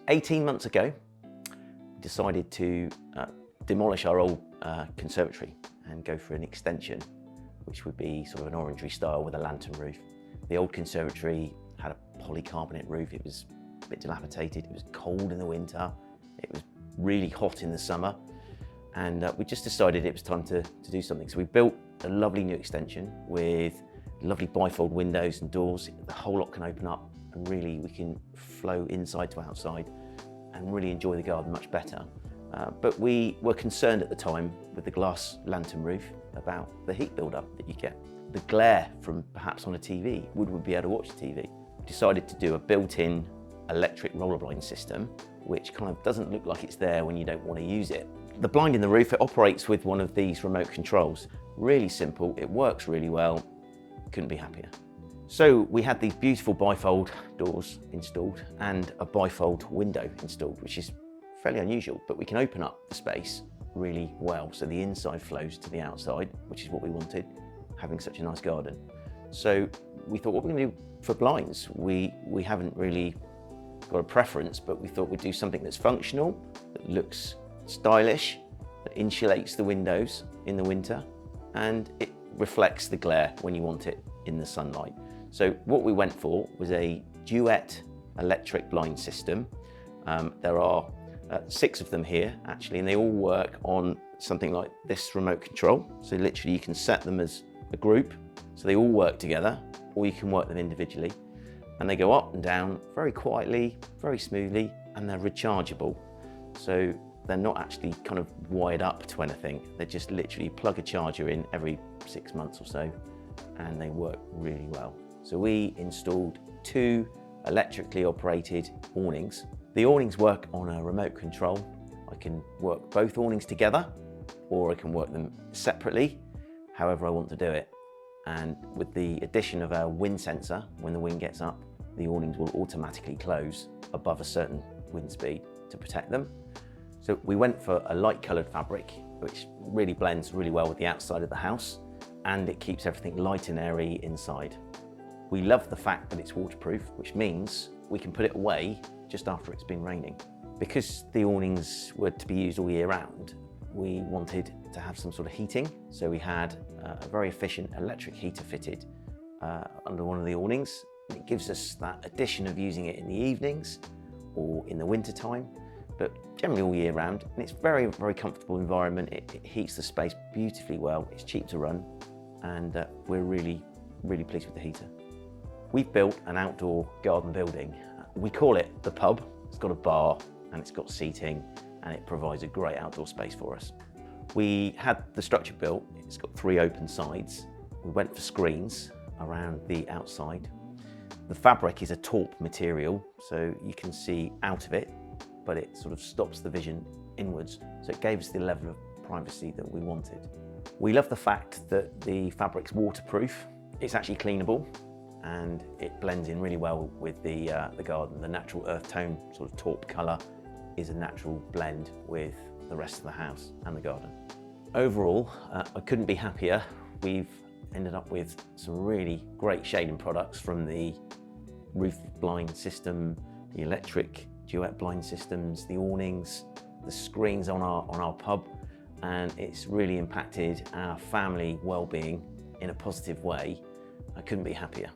18 months ago, we decided to demolish our old conservatory and go for an extension, which would be sort of an orangery style with a lantern roof. The old conservatory had a polycarbonate roof. It was a bit dilapidated. It was cold in the winter. It was really hot in the summer. And we just decided it was time to do something. So we built a lovely new extension with lovely bifold windows and doors. The whole lot can open up, and really we can flow inside to outside and really enjoy the garden much better. But we were concerned at the time with the glass lantern roof about the heat build-up that you get. The glare from perhaps on a TV, would we be able to watch the TV? We decided to do a built-in electric roller blind system, which kind of doesn't look like it's there when you don't want to use it. The blind in the roof, it operates with one of these remote controls. Really simple, it works really well, couldn't be happier. So we had these beautiful bifold doors installed and a bifold window installed, which is fairly unusual, but we can open up the space really well. So the inside flows to the outside, which is what we wanted, having such a nice garden. So we thought, what are we going to do for blinds? We haven't really got a preference, but we thought we'd do something that's functional, that looks stylish, that insulates the windows in the winter, and it reflects the glare when you want it in the sunlight. So what we went for was a duet electric blind system. There are 6 of them here actually, and they all work on something like this remote control. So literally you can set them as a group, so they all work together, or you can work them individually. And they go up and down very quietly, very smoothly, and they're rechargeable. So they're not actually kind of wired up to anything. They just literally plug a charger in every 6 months or so, and they work really well. So we installed 2 electrically operated awnings. The awnings work on a remote control. I can work both awnings together, or I can work them separately, however I want to do it. And with the addition of a wind sensor, when the wind gets up, the awnings will automatically close above a certain wind speed to protect them. So we went for a light coloured fabric, which really blends really well with the outside of the house, and it keeps everything light and airy inside. We love the fact that it's waterproof, which means we can put it away just after it's been raining. Because the awnings were to be used all year round, we wanted to have some sort of heating. So we had a very efficient electric heater fitted under one of the awnings. It gives us that addition of using it in the evenings or in the winter time, but generally all year round. And it's very, very comfortable environment. It heats the space beautifully well. It's cheap to run, and we're really, really pleased with the heater. We've built an outdoor garden building. We call it the pub. It's got a bar and it's got seating, and it provides a great outdoor space for us. We had the structure built. It's got 3 open sides. We went for screens around the outside. The fabric is a taupe material, so you can see out of it, but it sort of stops the vision inwards. So it gave us the level of privacy that we wanted. We love the fact that the fabric's waterproof. It's actually cleanable, and it blends in really well with the garden. The natural earth tone sort of taupe colour is a natural blend with the rest of the house and the garden. Overall, I couldn't be happier. We've ended up with some really great shading products, from the roof blind system, the electric duet blind systems, the awnings, the screens on our pub, and it's really impacted our family well-being in a positive way. I couldn't be happier.